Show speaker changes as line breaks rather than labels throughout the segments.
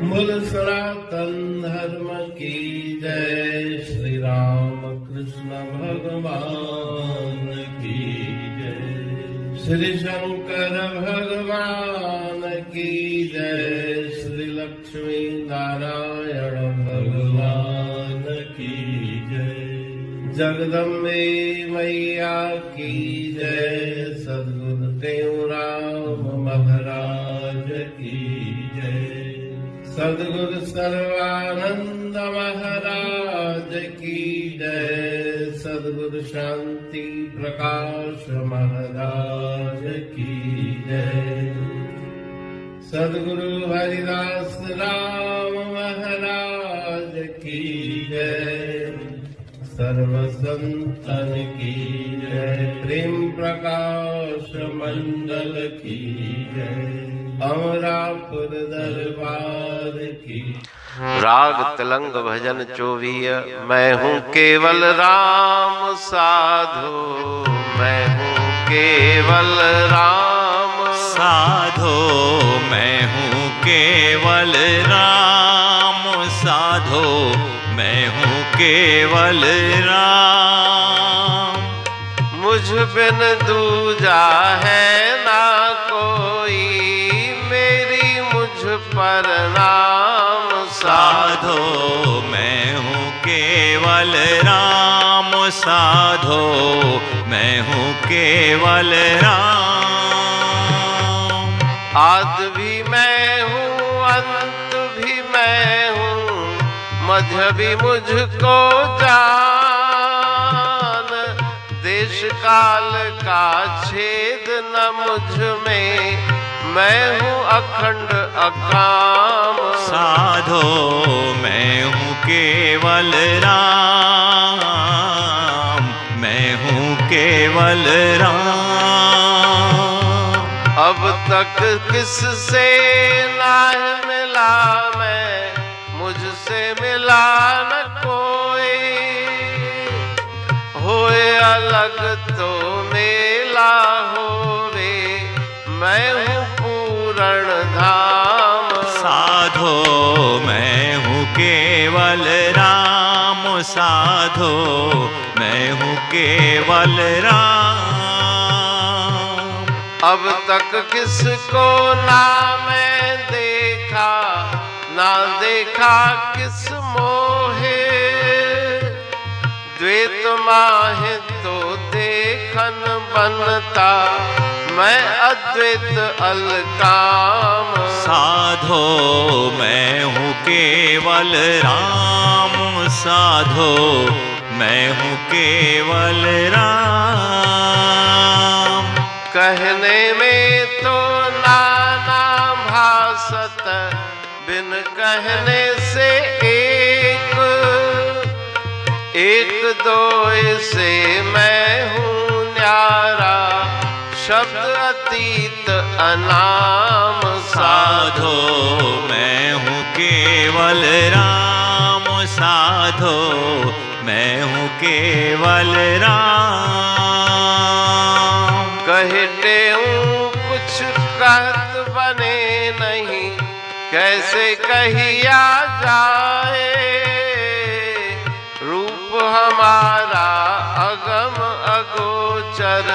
मूल सनातन धर्म की जय। श्री राम कृष्ण भगवान की जय। श्री शंकर भगवान की जय। श्री लक्ष्मी नारायण भगवान की जय। जगदम्बे मैया की जय। सद्गुरु देवराम महाराज की जय। सद्गुरु सर्वानंद महाराज की जय। सद्गुरु शांति प्रकाश महाराज की जय। सद्गुरु हरिदास राम महाराज की जय। सर्व संतन की जय। प्रेम प्रकाश मंडल की जय। अमरापुर दरबार की।
राग तिलंग भजन 24। मैं हूँ केवल राम साधो, मैं हूँ केवल राम
साधो, मैं हूँ केवल राम साधो, मैं हूँ केवल राम।
मुझ बिन दूजा है ना कोई, मेरी मुझ पर नाम
साधो। मैं हूँ केवल राम साधो, मैं हूँ केवल राम।
आदि भी मैं हूँ अंत भी मैं हूँ, मध्य भी मुझको जान। देश काल का छेद न मुझ में, मैं हूँ अखंड अकाम।
साधो मैं हूँ केवल राम, मैं हूँ केवल राम।
अब तक किससे ना मिला मैं, मुझसे मिला न कोई। होए अलग तो मेला होवे, मैं हूँ पूर्ण धाम।
साधो मैं हूँ केवल राम साधो, मैं हूँ केवल राम।
अब तक किसको ना मैं देखा, ना देखा किस मोहे। द्वैत माहे तो देखन बनता, मैं अद्वैत अलकाम।
साधो मैं हूँ केवल राम साधो, मैं हूँ केवल राम।
कहने में तो नाना भासत, बिन कहने से एक। एक दो से मैं हूँ न्यारा, शब्द अतीत अनाम।
साधो मैं हूँ केवल राम साधो, मैं हूँ केवल राम।
कहते हूँ कुछ कहत बने नहीं, कैसे कहिया जाए। रूप हमारा अगम अगोचर,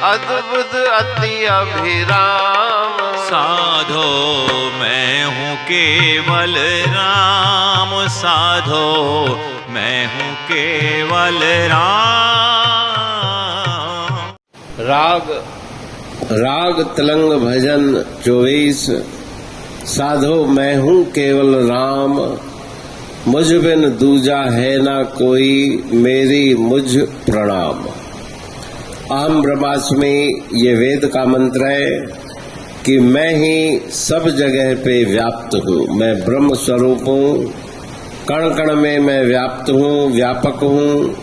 अद्भुत अति अभिराम।
साधो मैं हूँ केवल राम साधो, मैं हूँ केवल राम।
राग तिलंग भजन 24। साधो मैं हूँ केवल राम, मुझ बिन दूजा है ना कोई, मेरी मुझ प्रणाम। अहम ब्रह्मास्मि ये वेद का मंत्र है कि मैं ही सब जगह पे व्याप्त हूँ। मैं ब्रह्म स्वरूप हूँ, कण कण में मैं व्याप्त हूँ, व्यापक हूँ।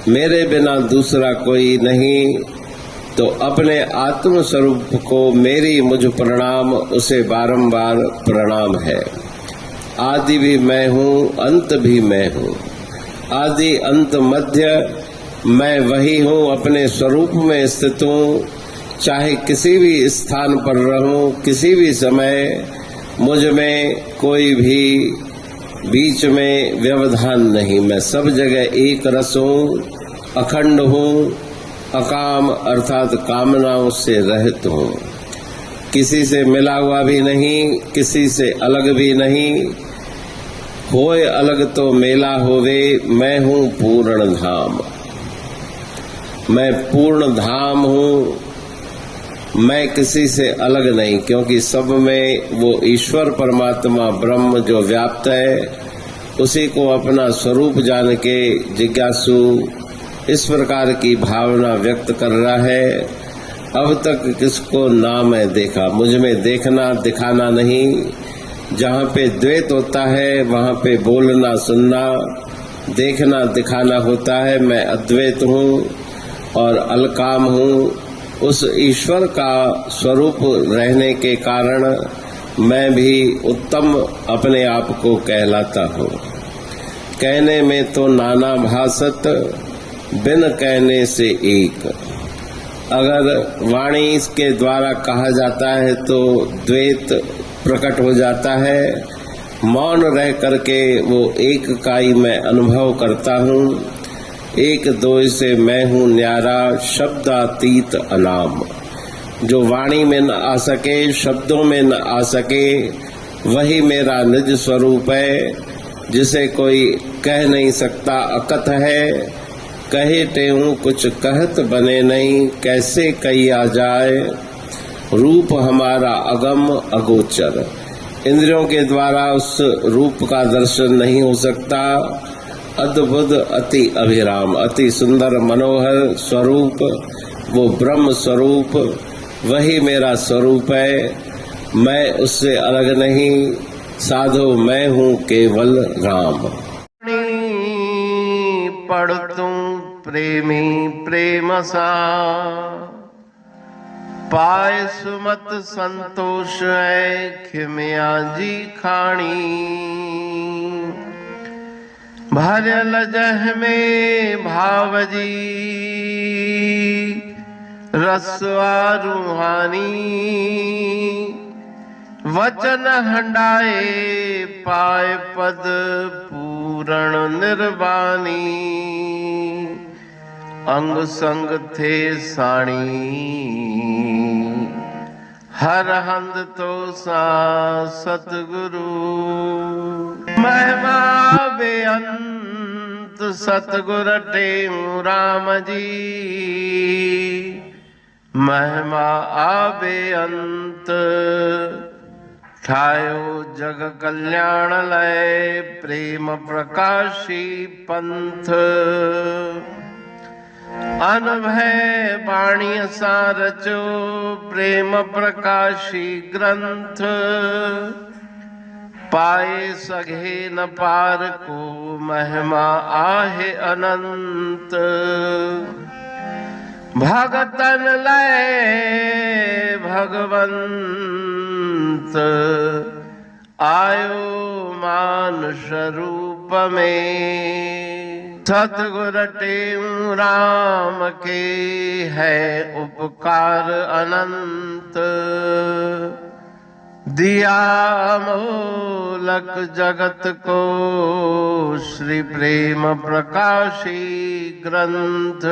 मेरे बिना दूसरा कोई नहीं। तो अपने आत्म स्वरूप को मेरी मुझ प्रणाम, उसे बारंबार प्रणाम है। आदि भी मैं हूँ, अंत भी मैं हूँ। आदि अंत मध्य मैं वही हूँ, अपने स्वरूप में स्थित हूँ। चाहे किसी भी स्थान पर रहूं, किसी भी समय मुझ में कोई भी बीच में व्यवधान नहीं। मैं सब जगह एक रस हूँ, अखंड हूँ, अकाम अर्थात कामनाओं से रहित हूँ। किसी से मिला हुआ भी नहीं, किसी से अलग भी नहीं। होए अलग तो मेला होवे, मैं हूँ पूर्ण धाम। मैं पूर्ण धाम हूँ, मैं किसी से अलग नहीं, क्योंकि सब में वो ईश्वर परमात्मा ब्रह्म जो व्याप्त है, उसी को अपना स्वरूप जान के जिज्ञासु इस प्रकार की भावना व्यक्त कर रहा है। अब तक किसको ना मैं देखा, मुझ में देखना दिखाना नहीं। जहाँ पे द्वैत होता है वहाँ पे बोलना सुनना देखना दिखाना होता है। मैं अद्वैत हूँ और अलकाम हूँ। उस ईश्वर का स्वरूप रहने के कारण मैं भी उत्तम अपने आप को कहलाता हूँ। कहने में तो नाना भासत, बिन कहने से एक। अगर वाणी इसके द्वारा कहा जाता है तो द्वैत प्रकट हो जाता है। मौन रह करके वो एक का ही मैं अनुभव करता हूँ। एक दो से मैं हूँ न्यारा, शब्दातीत अनाम। जो वाणी में न आ सके, शब्दों में न आ सके, वही मेरा निज स्वरूप है, जिसे कोई कह नहीं सकता, अकथ है। कहे तेहूँ कुछ कहत बने नहीं, कैसे कही आ जाए। रूप हमारा अगम अगोचर। इंद्रियों के द्वारा उस रूप का दर्शन नहीं हो सकता। अद्भुत अति अभिराम, अति सुंदर मनोहर स्वरूप, वो ब्रह्म स्वरूप, वही मेरा स्वरूप है। मैं उससे अलग नहीं। साधो मैं हूँ केवल राम।
पढ़ तुम प्रेमी प्रेम सा, पाए सुमत संतोष है खिमिया जी खाणी। भरल जह में भावजी रसवा रूहानी। वचन हंडाए पाए पद पूर्ण निर्वाणी। अंग संग थे साणी हर हंद तो सा सतगुरु। महिमा बेअंत सतगुर टेऊ राम जी। महिमा आबे अंत ठायो जग कल्याण लय। प्रेम प्रकाशी पंथ अनभय बाणी सारचो। प्रेम प्रकाशी ग्रंथ पाए सघे न पार को। महिमा आहे अनंत भगतन लय भगवंत। आयो मानुष रूप में। सतगुर टेऊ राम के है उपकार अनंत। दिया मोलक जगत को श्री प्रेम प्रकाशी ग्रंथ।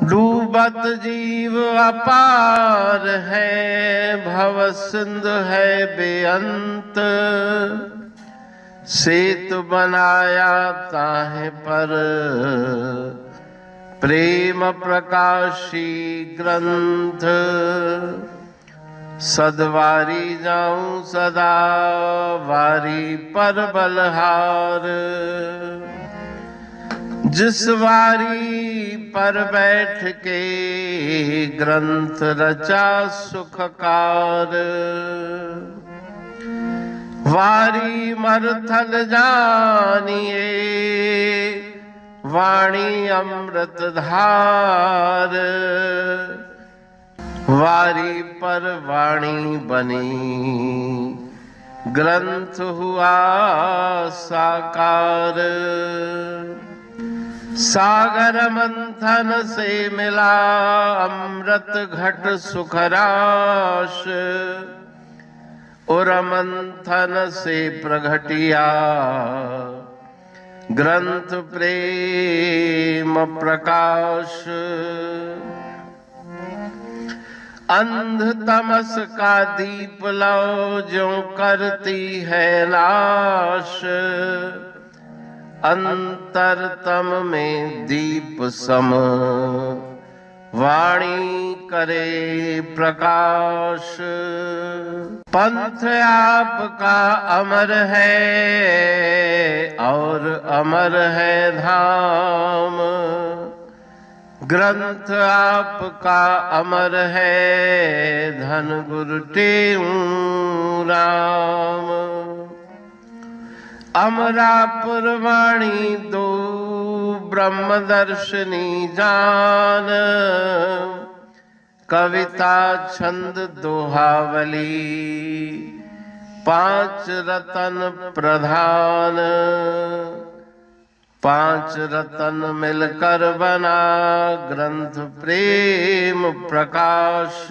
डूबत जीव अपार है भव सिंधु है बेअंत। सेतु बनाया ताहे पर प्रेम प्रकाशी ग्रंथ। सदवारी जाऊं सदा वारी पर बलहार। जिस वारी पर बैठ के ग्रंथ रचा सुखकार। वारी मरथल जानिए वाणी अमृत धार। वारी पर वाणी बनी ग्रंथ हुआ साकार। सागर मंथन से मिला अमृत घट सुखराश। उरमंथन से प्रगटिया ग्रंथ प्रेम प्रकाश। अंध तमस का दीप लो जो करती है नाश। अंतरतम में दीप सम वाणी करे प्रकाश। पंथ आपका अमर है और अमर है धाम। ग्रंथ आपका अमर है धन गुरु टेऊ राम। अमरापुर वाणी दो ब्रह्मदर्शनी जान। कविता छंद दोहावली 5 रतन प्रधान। 5 रतन मिलकर बना ग्रंथ प्रेम प्रकाश।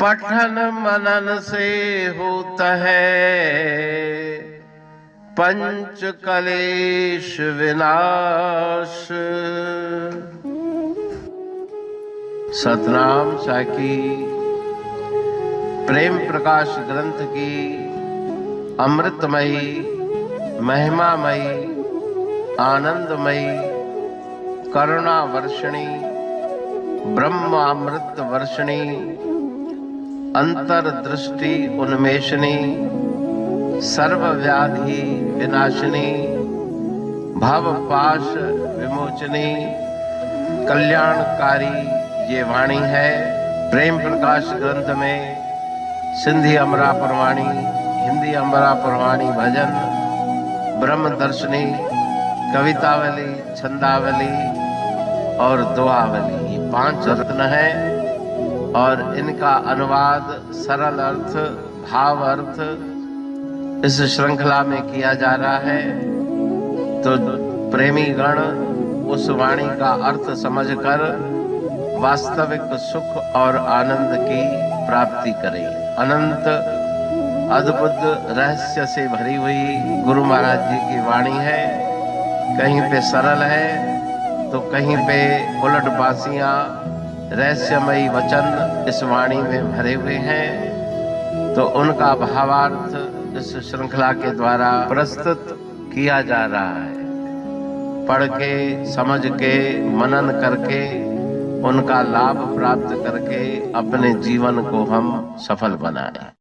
पठन मनन से होता है पंच कलेश विनाश। सतनाम साखी प्रेम प्रकाश ग्रंथ की अमृतमयी महिमामयी आनंदमयी करुणा वर्षिणी ब्रह्मामृत वर्षिणी अंतरदृष्टि उन्मेषणी सर्वव्याधि विनाशिनी भवपाश विमोचनी कल्याणकारी ये वाणी है। प्रेम प्रकाश ग्रंथ में सिंधी अमरापुर वाणी, हिंदी अमरापुर वाणी भजन, ब्रह्मदर्शनी, कवितावली, छंदावली और दुआवली, ये 5 रत्न है और इनका अनुवाद सरल अर्थ भाव अर्थ इस श्रृंखला में किया जा रहा है। तो प्रेमी गण उस वाणी का अर्थ समझकर वास्तविक सुख और आनंद की प्राप्ति करें। अनंत अद्भुत रहस्य से भरी हुई गुरु महाराज जी की वाणी है। कहीं पे सरल है तो कहीं पे उलट बासियां रहस्यमयी वचन इस वाणी में भरे हुए हैं। तो उनका भावार्थ इस श्रृंखला के द्वारा प्रस्तुत किया जा रहा है। पढ़ के समझ के मनन करके उनका लाभ प्राप्त करके अपने जीवन को हम सफल बनाएं।